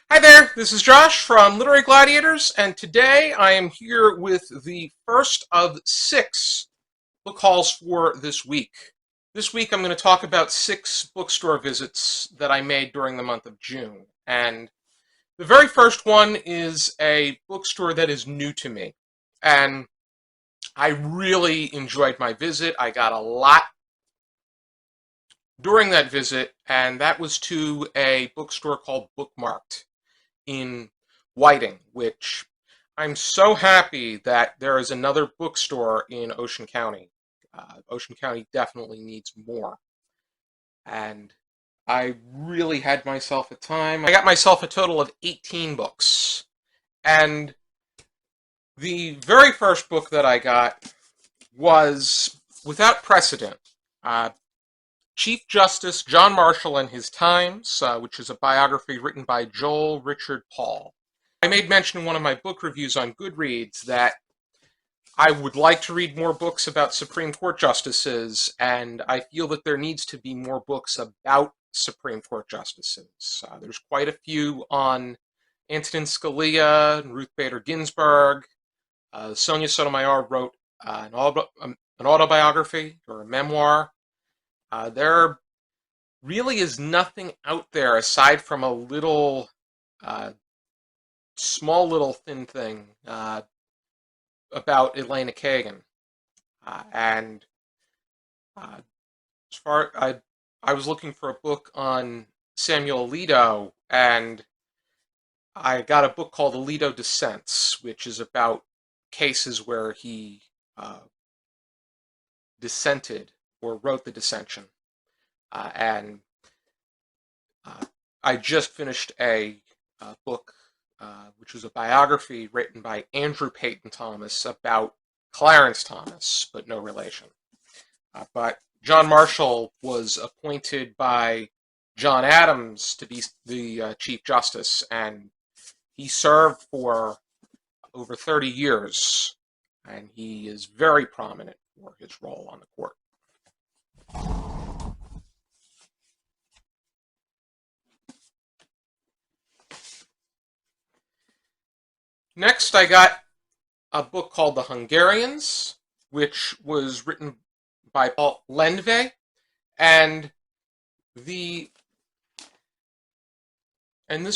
Hi there, this is Josh from Literary Gladiators, and today I am here with the first of 6 book hauls for this week. This week I'm going to talk about 6 bookstore visits that I made during the month of June. And the very first one is a bookstore that is new to me. And I really enjoyed my visit. I got a lot during that visit, and that was to a bookstore called Bookmarked in Whiting, which I'm so happy that there is another bookstore in Ocean County. Ocean County definitely needs more. And I really had myself a time. I got myself a total of 18 books. And the very first book that I got was Without Precedent. Chief Justice John Marshall and His Times, which is a biography written by Joel Richard Paul. I made mention in one of my book reviews on Goodreads that I would like to read more books about Supreme Court justices, and I feel that there needs to be more books about Supreme Court justices. There's quite a few on Antonin Scalia and Ruth Bader Ginsburg. Sonia Sotomayor wrote an autobiography or a memoir. There really is nothing out there aside from a little, small little thin thing about Elena Kagan. And as far I was looking for a book on Samuel Alito, and I got a book called Alito Dissents, which is about cases where he dissented or wrote the dissension. And I just finished a book, which was a biography written by Andrew Peyton Thomas about Clarence Thomas, but no relation. But John Marshall was appointed by John Adams to be the Chief Justice, and he served for over 30 years, and he is very prominent for his role on the court. Next, I got a book called The Hungarians, which was written by Paul Lendvai, and this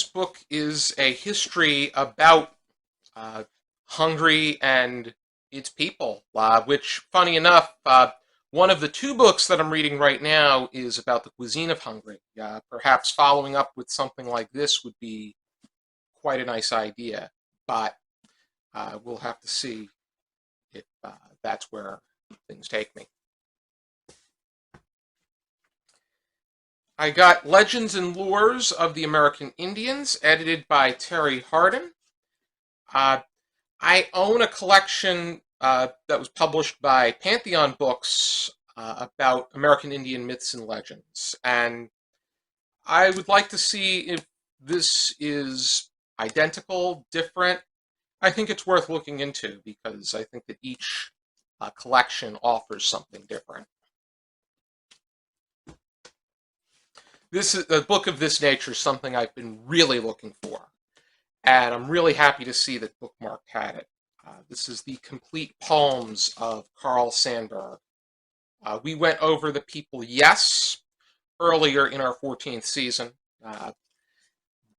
book is a history about Hungary and its people, which, funny enough, one of the 2 books that I'm reading right now is about the cuisine of Hungary. Perhaps following up with something like this would be quite a nice idea, but we'll have to see if that's where things take me. I got Legends and Lures of the American Indians, edited by Terry Hardin. I own a collection that was published by Pantheon Books about American Indian myths and legends, and I would like to see if this is identical, different. I think it's worth looking into because I think that each collection offers something different. This is a book of this nature is something I've been really looking for, and I'm really happy to see that Bookmarked had it. This is the complete poems of Carl Sandburg. We went over The People, Yes, earlier in our 14th season,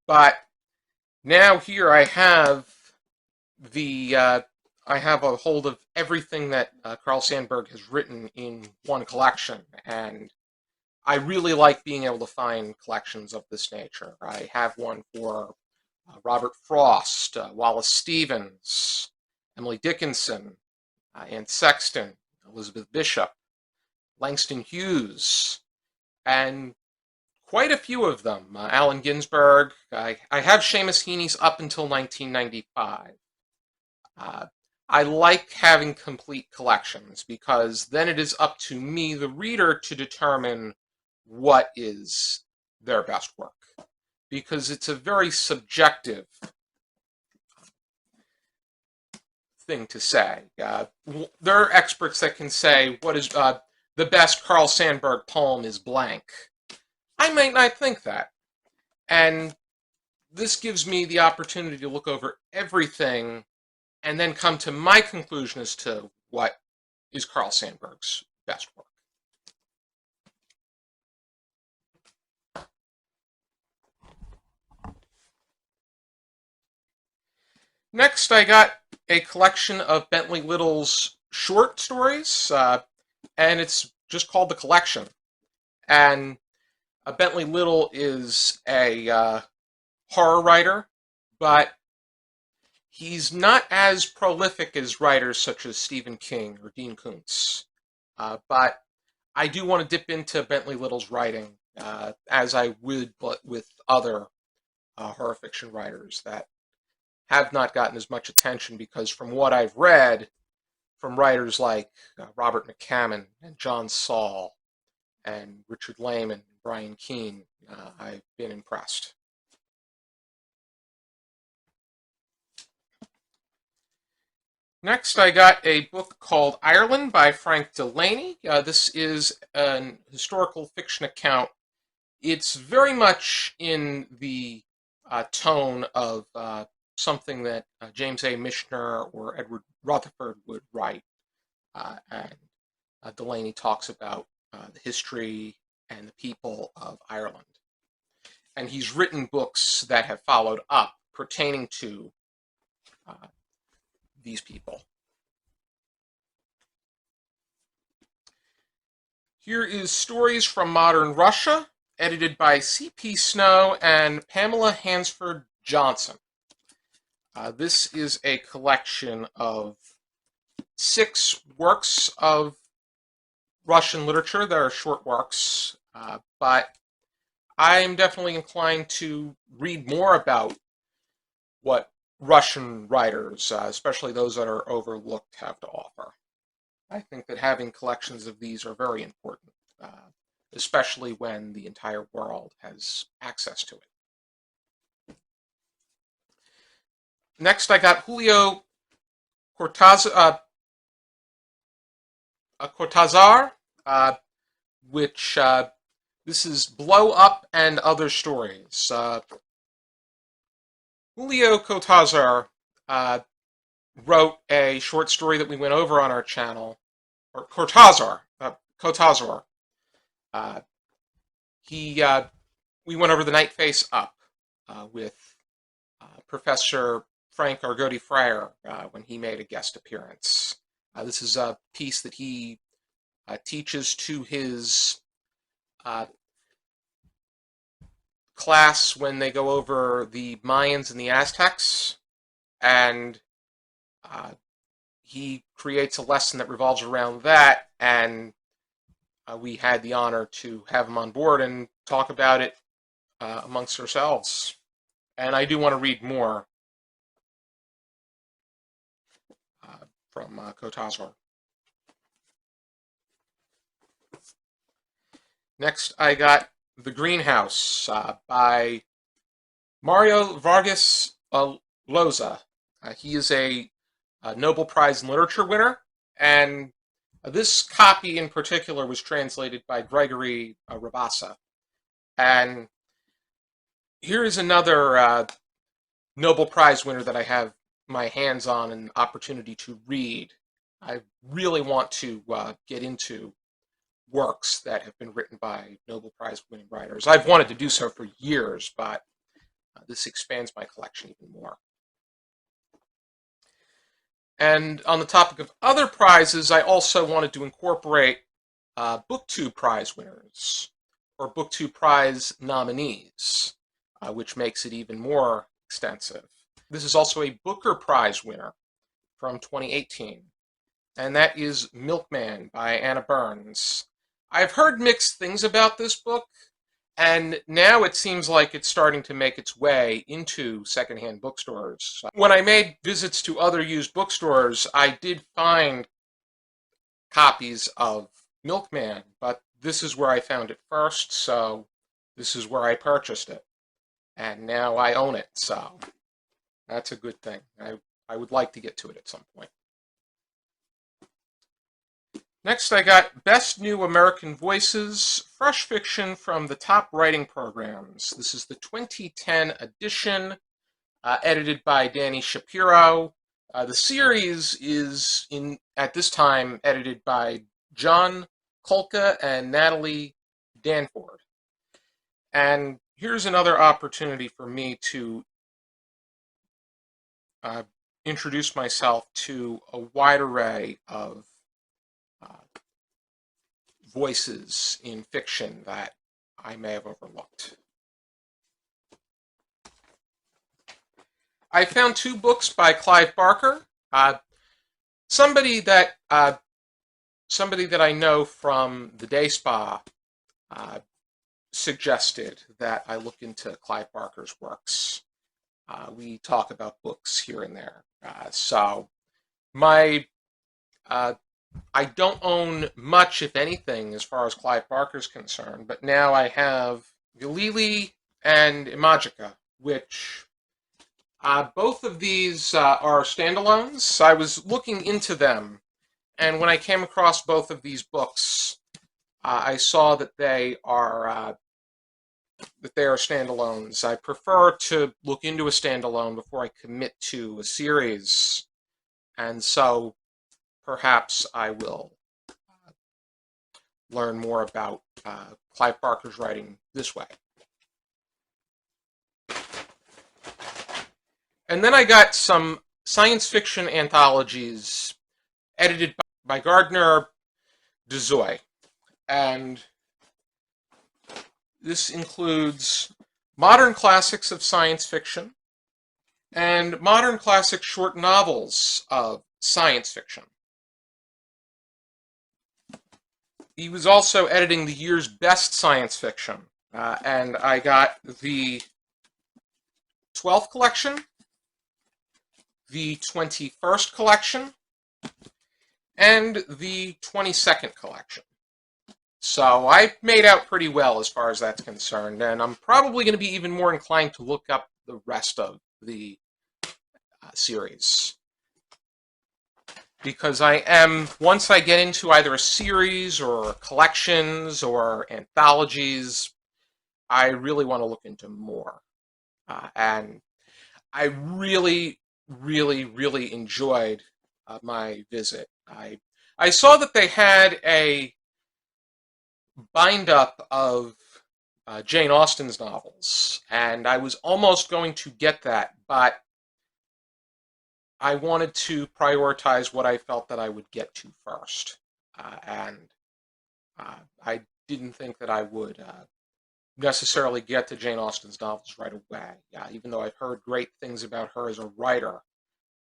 but now here I have I have a hold of everything that Carl Sandburg has written in one collection, and I really like being able to find collections of this nature. I have one for Robert Frost, Wallace Stevens, Emily Dickinson, Anne Sexton, Elizabeth Bishop, Langston Hughes, and quite a few of them. Allen Ginsberg. I have Seamus Heaney's up until 1995. I like having complete collections because then it is up to me, the reader, to determine what is their best work, because it's a very subjective thing to say. There are experts that can say what is the best Carl Sandburg poem is blank. I might not think that. And this gives me the opportunity to look over everything and then come to my conclusion as to what is Carl Sandburg's best work. Next, I got a collection of Bentley Little's short stories, and it's just called The Collection. And Bentley Little is a horror writer, but he's not as prolific as writers such as Stephen King or Dean Koontz. But I do want to dip into Bentley Little's writing, as I would but with other horror fiction writers that have not gotten as much attention, because from what I've read from writers like Robert McCammon and John Saul and Richard Lehman and Brian Keene, I've been impressed. Next, I got a book called Ireland by Frank Delaney. This is an historical fiction account. It's very much in the tone of something that James A. Michener or Edward Rutherford would write. And Delaney talks about the history and the people of Ireland. And he's written books that have followed up pertaining to these people. Here is Stories from Modern Russia, edited by C.P. Snow and Pamela Hansford Johnson. This is a collection of 6 works of Russian literature. They are short works, but I'm definitely inclined to read more about what Russian writers, especially those that are overlooked, have to offer. I think that having collections of these are very important, especially when the entire world has access to it. Next, I got Julio Cortazar, which this is Blow Up and Other Stories. Julio Cortazar wrote a short story that we went over on our channel, or Cortazar. We went over The Night Face Up with Professor Frank Argoti Frere when he made a guest appearance. This is a piece that he teaches to his class when they go over the Mayans and the Aztecs, and he creates a lesson that revolves around that, and we had the honor to have him on board and talk about it amongst ourselves. And I do want to read more from Cortazar. Next, I got The Greenhouse by Mario Vargas Llosa. He is a Nobel Prize in Literature winner, and this copy in particular was translated by Gregory Rabassa. And here is another Nobel Prize winner that I have my hands on and opportunity to read. I really want to get into works that have been written by Nobel Prize winning writers. I've wanted to do so for years, but this expands my collection even more. And on the topic of other prizes, I also wanted to incorporate BookTube Prize winners, or BookTube Prize nominees, which makes it even more extensive. This is also a Booker Prize winner from 2018, and that is Milkman by Anna Burns. I've heard mixed things about this book, and now it seems like it's starting to make its way into secondhand bookstores. When I made visits to other used bookstores, I did find copies of Milkman, but this is where I found it first, so this is where I purchased it. And now I own it, so that's a good thing. I would like to get to it at some point. Next, I got Best New American Voices, Fresh Fiction from the Top Writing Programs. This is the 2010 edition, edited by Dani Shapiro. The series is, at this time, edited by John Kulka and Natalie Danford. And here's another opportunity for me to introduce myself to a wide array of voices in fiction that I may have overlooked. I found two books by Clyde Barker, somebody that I know from the Day Spa suggested that I look into Clyde Barker's works. We talk about books here and there. So I don't own much, if anything, as far as Clyde Barker's concerned, but now I have Ulili and Imagica, which both of these are standalones. I was looking into them, and when I came across both of these books, I saw that they are standalones. I prefer to look into a standalone before I commit to a series, and so perhaps I will learn more about Clyde Barker's writing this way. And then I got some science fiction anthologies edited by Gardner Dezoy. And this includes modern classics of science fiction and modern classic short novels of science fiction. He was also editing the year's best science fiction, and I got the 12th collection, the 21st collection, and the 22nd collection. So I made out pretty well as far as that's concerned, and I'm probably going to be even more inclined to look up the rest of the series. Because once I get into either a series or collections or anthologies, I really want to look into more. And I really, really, really enjoyed my visit. I saw that they had a bind-up of Jane Austen's novels, and I was almost going to get that, but I wanted to prioritize what I felt that I would get to first, and I didn't think that I would necessarily get to Jane Austen's novels right away, even though I've heard great things about her as a writer,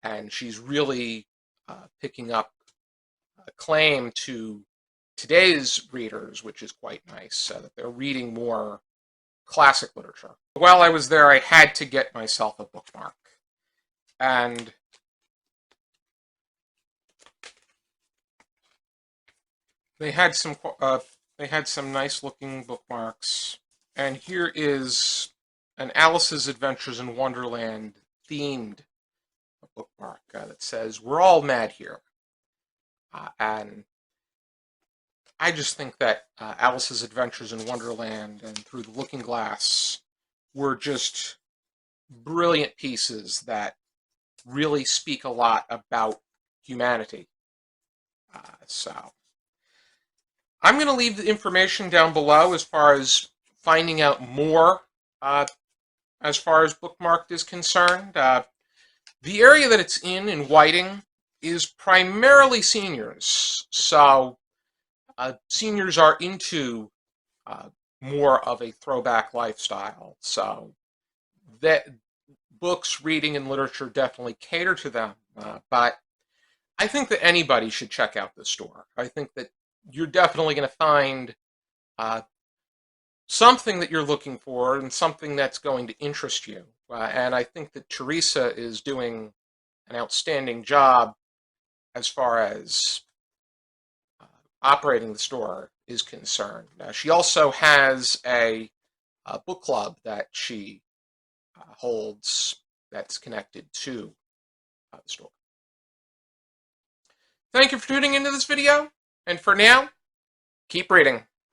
and she's really picking up a claim to today's readers, which is quite nice, that they're reading more classic literature. While I was there, I had to get myself a bookmark, and they had some nice looking bookmarks, and here is an Alice's Adventures in Wonderland themed bookmark that says, "We're all mad here," and I just think that Alice's Adventures in Wonderland and Through the Looking Glass were just brilliant pieces that really speak a lot about humanity. So I'm going to leave the information down below as far as finding out more as far as Bookmarked is concerned. The area that it's in Whiting, is primarily seniors. So seniors are into more of a throwback lifestyle. So that books, reading, and literature definitely cater to them. But I think that anybody should check out this store. I think that you're definitely going to find something that you're looking for and something that's going to interest you. And I think that Teresa is doing an outstanding job as far as operating the store is concerned. She also has a book club that she holds that's connected to the store. Thank you for tuning into this video, And for now, keep reading.